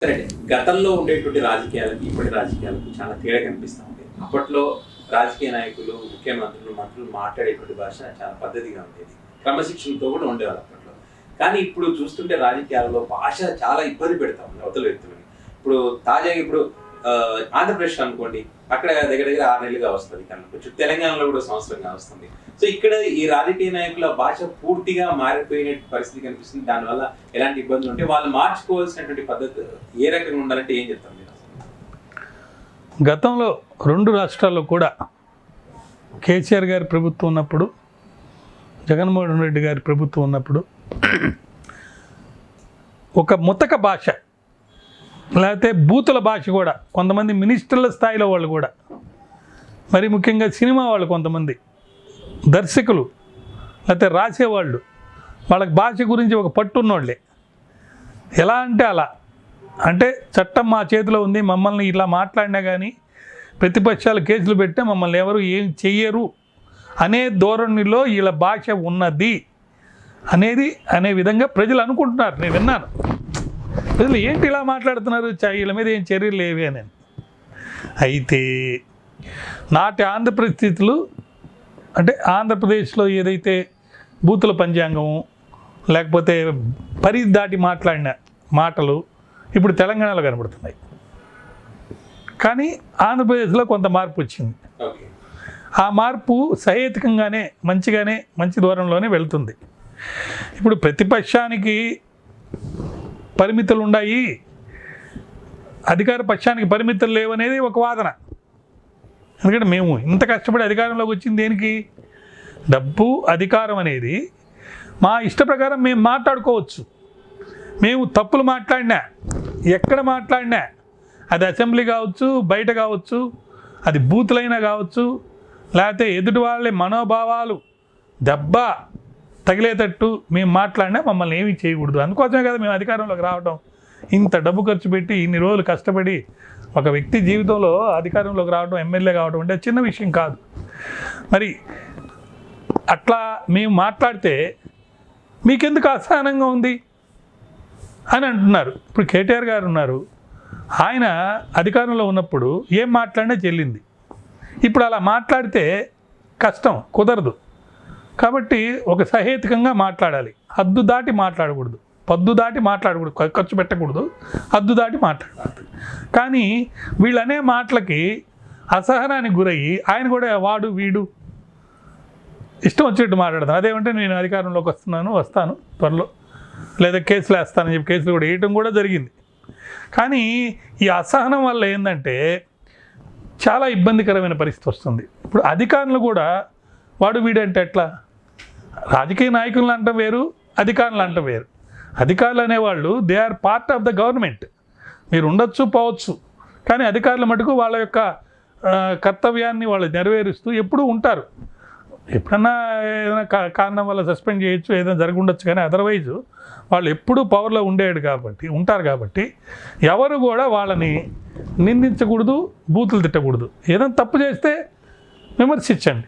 సరే, గతంలో ఉండేటువంటి రాజకీయాలకు ఇప్పటి రాజకీయాలకు చాలా తేడా కనిపిస్తూ ఉంది. అప్పట్లో రాజకీయ నాయకులు, ముఖ్యమంత్రులు, మంత్రులు మాట్లాడేటువంటి భాష చాలా పద్ధతిగా ఉండేది, క్రమశిక్షణతో కూడా ఉండేవాళ్ళు అప్పట్లో. కానీ ఇప్పుడు చూస్తుంటే రాజకీయాలలో భాష చాలా ఇబ్బంది పెడతా ఉంది అవతల వ్యక్తులని. ఇప్పుడు తాజాగా ఆంధ్రప్రదేశ్ అనుకోండి, అక్కడ దగ్గర 6 నెలలుగా వస్తుంది, కానీ కొంచెం తెలంగాణలో కూడా సంవత్సరంగా వస్తుంది. సో ఇక్కడ ఈ రాజకీయ నాయకుల భాష పూర్తిగా మారిపోయిన పరిస్థితి కనిపిస్తుంది. దానివల్ల ఎలాంటి ఇబ్బందులు ఉంటే వాళ్ళు మార్చుకోవాల్సినటువంటి పద్ధతి ఏ రకంగా ఉండాలంటే ఏం చెప్తారు మీరు? గతంలో 2 రాష్ట్రాల్లో కూడా కేసీఆర్ గారి ప్రభుత్వం ఉన్నప్పుడు, జగన్మోహన్ రెడ్డి గారి ప్రభుత్వం ఉన్నప్పుడు ఒక ముతక భాష, లేకపోతే బూతుల భాష కూడా కొంతమంది మినిస్టర్ల స్థాయిలో వాళ్ళు కూడా, మరి ముఖ్యంగా సినిమా వాళ్ళు, కొంతమంది దర్శకులు, లేకపోతే రాసేవాళ్ళు, వాళ్ళకి భాష గురించి ఒక పట్టున్నోళ్ళే. ఎలా అంటే అలా, అంటే చట్టం మా చేతిలో ఉంది, మమ్మల్ని ఇలా మాట్లాడినా కానీ ప్రతిపక్షాలు కేసులు పెట్టే మమ్మల్ని ఎవరు ఏం చెయ్యరు అనే ధోరణిలో వీళ్ళ భాష ఉన్నది అనే విధంగా ప్రజలు అనుకుంటున్నారు. నేను విన్నాను, ప్రజలు ఏంటి ఇలా మాట్లాడుతున్నారు, వీళ్ళ మీద ఏం చర్యలు లేవి అని. అయితే నాటి ఆంధ్ర పరిస్థితులు, అంటే ఆంధ్రప్రదేశ్లో ఏదైతే బూతుల పంచాంగం, లేకపోతే పరిధి దాటి మాట్లాడిన మాటలు ఇప్పుడు తెలంగాణలో కనబడుతున్నాయి. కానీ ఆంధ్రప్రదేశ్లో కొంత మార్పు వచ్చింది. ఆ మార్పు సహేతుకంగానే, మంచి దూరంలోనే వెళ్తుంది. ఇప్పుడు ప్రతిపక్షానికి పరిమితులు ఉన్నాయి, అధికార పక్షానికి పరిమితులు లేవనేది ఒక వాదన. ఎందుకంటే మేము ఇంత కష్టపడి అధికారంలోకి వచ్చింది దేనికి? డబ్బు, అధికారం అనేది మా ఇష్ట ప్రకారం మేము మాట్లాడుకోవచ్చు. మేము తప్పులు మాట్లాడినా, ఎక్కడ మాట్లాడినా, అది అసెంబ్లీ కావచ్చు, బయట కావచ్చు, అది బూతులైనా కావచ్చు, లేకపోతే ఎదుటి వాళ్ళ మనోభావాలు దెబ్బ తగిలేటట్టు మేము మాట్లాడినా మమ్మల్ని ఏమీ చేయకూడదు. అందుకోసమే కదా మేము అధికారంలోకి రావడం. ఇంత డబ్బు ఖర్చు పెట్టి ఇన్ని రోజులు కష్టపడి ఒక వ్యక్తి జీవితంలో అధికారంలోకి రావడం, ఎమ్మెల్యే కావడం అంటే చిన్న విషయం కాదు. మరి అట్లా మేము మాట్లాడితే మీకెందుకు అసహనంగా ఉంది అని అంటున్నారు. ఇప్పుడు కేటీఆర్ గారు ఉన్నారు, ఆయన అధికారంలో ఉన్నప్పుడు ఏం మాట్లాడినా చెల్లింది. ఇప్పుడు అలా మాట్లాడితే కష్టం, కుదరదు. కాబట్టి ఒక సహేతుకంగా మాట్లాడాలి, హద్దు దాటి మాట్లాడకూడదు, పద్దు దాటి మాట్లాడకూడదు, ఖర్చు పెట్టకూడదు, హద్దు దాటి మాట్లాడకూడదు. కానీ వీళ్ళనే మాటలకి అసహనానికి గురయ్యి ఆయన కూడా వాడు వీడు ఇష్టం వచ్చేట్టు మాట్లాడతాను. అదేమంటే నేను అధికారంలోకి వస్తాను త్వరలో, లేదా కేసులు వేస్తానని చెప్పి కేసులు కూడా వేయటం కూడా జరిగింది. కానీ ఈ అసహనం వల్ల ఏంటంటే చాలా ఇబ్బందికరమైన పరిస్థితి వస్తుంది. ఇప్పుడు అధికారులు కూడా వాడు వీడంటే ఎట్లా? రాజకీయ నాయకులను అంటాం వేరు, అధికారులు అంటాం వేరు. అధికారులు అనేవాళ్ళు they are part of the government. మీరు ఉండొచ్చు, పోవచ్చు, కానీ అధికారుల మటుకు వాళ్ళ యొక్క కర్తవ్యాన్ని వాళ్ళు నెరవేరుస్తూ ఎప్పుడూ ఉంటారు. ఎప్పుడన్నా ఏదైనా కారణం వల్ల సస్పెండ్ చేయొచ్చు, ఏదైనా జరిగి ఉండొచ్చు, కానీ అదర్వైజ్ వాళ్ళు ఎప్పుడూ పవర్లో ఉంటారు కాబట్టి ఎవరు కూడా వాళ్ళని నిందించకూడదు, బూతులు తిట్టకూడదు. ఏదైనా తప్పు చేస్తే విమర్శించండి,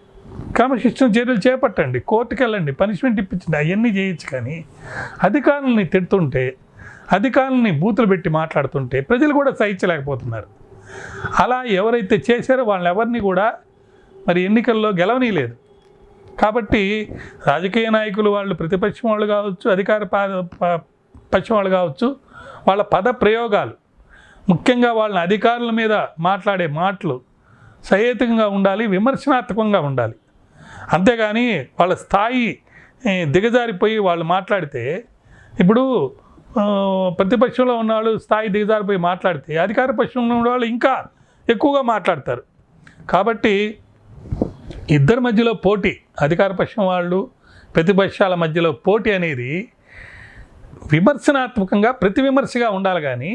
క్రమశిక్షణ చర్యలు చేపట్టండి, కోర్టుకు వెళ్ళండి, పనిష్మెంట్ ఇప్పించండి, అవన్నీ చేయొచ్చు. కానీ అధికారులని తిడుతుంటే, అధికారులని బూతులు పెట్టి మాట్లాడుతుంటే ప్రజలు కూడా సహించలేకపోతున్నారు. అలా ఎవరైతే చేశారో వాళ్ళని ఎవరిని కూడా మరి ఎన్నికల్లో గెలవనీయలేదు. కాబట్టి రాజకీయ నాయకులు వాళ్ళు ప్రతిపక్షం వాళ్ళు కావచ్చు, అధికార పక్షం వాళ్ళు కావచ్చు, వాళ్ళ పద ప్రయోగాలు, ముఖ్యంగా వాళ్ళని అధికారుల మీద మాట్లాడే మాటలు సహేతుకంగా ఉండాలి, విమర్శనాత్మకంగా ఉండాలి. అంతేగాని వాళ్ళ స్థాయి దిగజారిపోయి వాళ్ళు మాట్లాడితే, ఇప్పుడు ప్రతిపక్షంలో ఉన్నవాళ్ళు స్థాయి దిగజారిపోయి మాట్లాడితే అధికార పక్షంలో ఉన్న వాళ్ళు ఇంకా ఎక్కువగా మాట్లాడతారు. కాబట్టి ఇద్దరి మధ్యలో పోటీ, అధికార పక్షం వాళ్ళు ప్రతిపక్షాల మధ్యలో పోటీ అనేది విమర్శనాత్మకంగా ప్రతి విమర్శగా ఉండాలి. కానీ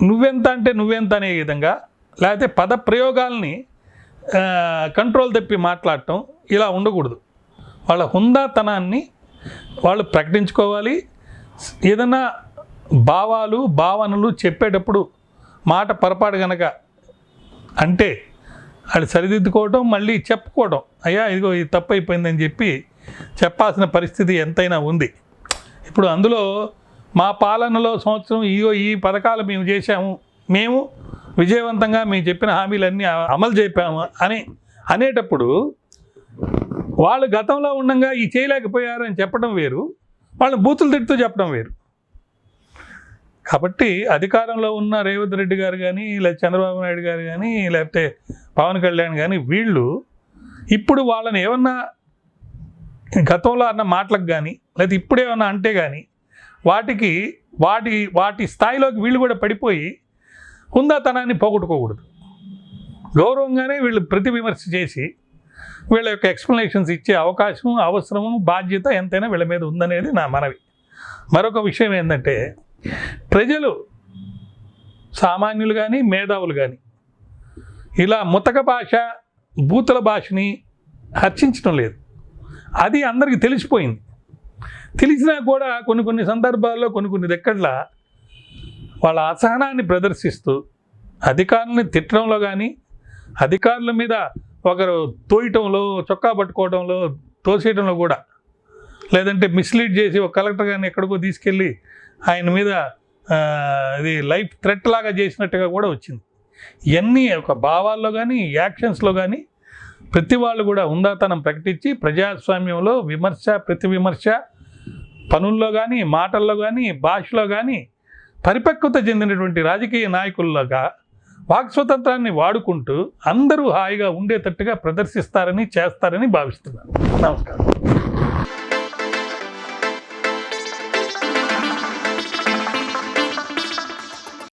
నువ్వెంత అంటే నువ్వెంత అనే విధంగా, లేకపోతే పద ప్రయోగాల్ని కంట్రోల్ తప్పి మాట్లాడటం ఇలా ఉండకూడదు. వాళ్ళ హుందాతనాన్ని వాళ్ళు ప్రకటించుకోవాలి. ఏదైనా భావనలు చెప్పేటప్పుడు మాట పొరపాటు కనుక అంటే అది సరిదిద్దుకోవటం, మళ్ళీ చెప్పుకోవడం, అయ్యా ఇదిగో ఇది తప్పు అయిపోయిందని చెప్పి చెప్పాల్సిన పరిస్థితి ఎంతైనా ఉంది. ఇప్పుడు అందులో మా పాలనలో సంవత్సరం ఈ పథకాలు మేము చేశాము, మేము విజయవంతంగా మేము చెప్పిన హామీలన్నీ అమలు చేపాము అనేటప్పుడు వాళ్ళు గతంలో ఉండగా ఈ చేయలేకపోయారని చెప్పడం వేరు, వాళ్ళని బూతులు తిడుతూ చెప్పడం వేరు. కాబట్టి అధికారంలో ఉన్న రేవంత్ రెడ్డి గారు కానీ, లేకపోతే చంద్రబాబు నాయుడు గారు కానీ, లేకపోతే పవన్ కళ్యాణ్ కానీ వీళ్ళు ఇప్పుడు వాళ్ళని ఏమన్నా గతంలో అన్న మాటలకు కానీ, లేకపోతే ఇప్పుడేమన్నా అంటే కానీ వాటి స్థాయిలోకి వీళ్ళు కూడా పడిపోయి హుందాతనాన్ని పోగొట్టుకోకూడదు. గౌరవంగానే వీళ్ళు ప్రతి విమర్శ చేసి వీళ్ళ యొక్క ఎక్స్ప్లెనేషన్స్ ఇచ్చే అవకాశం, అవసరము, బాధ్యత ఎంతైనా వీళ్ళ మీద ఉందనేది నా మనవి. మరొక విషయం ఏంటంటే, ప్రజలు సామాన్యులు కానీ మేధావులు కానీ ఇలా ముతక భాష, బూతుల భాషని హర్షించడం లేదు. అది అందరికీ తెలిసిపోయింది. తెలిసినా కూడా కొన్ని సందర్భాల్లో కొన్ని దగ్గరలా వాళ్ళ అసహనాన్ని ప్రదర్శిస్తూ అధికారులని తిట్టడంలో కానీ, అధికారుల మీద ఒకరు తోయటంలో, చొక్కా పట్టుకోవడంలో, తోసేయడంలో కూడా, లేదంటే మిస్లీడ్ చేసి ఒక కలెక్టర్ గారిని ఎక్కడికో తీసుకెళ్ళి ఆయన మీద ఇది లైఫ్ థ్రెట్ లాగా చేసినట్టుగా కూడా వచ్చింది. ఇవన్నీ ఒక భావాల్లో కానీ, యాక్షన్స్లో కానీ ప్రతి వాళ్ళు కూడా హుందాతనం ప్రకటించి ప్రజాస్వామ్యంలో విమర్శ, ప్రతి విమర్శ, పనుల్లో కానీ, మాటల్లో కానీ, భాషలో కానీ పరిపక్వత చెందినటువంటి రాజకీయ నాయకుల్లాగా వాక్ స్వతంత్రాన్ని వాడుకుంటూ అందరూ హాయిగా ఉండేటట్టుగా ప్రదర్శిస్తారని, చేస్తారని భావిస్తున్నాను. నమస్కారం.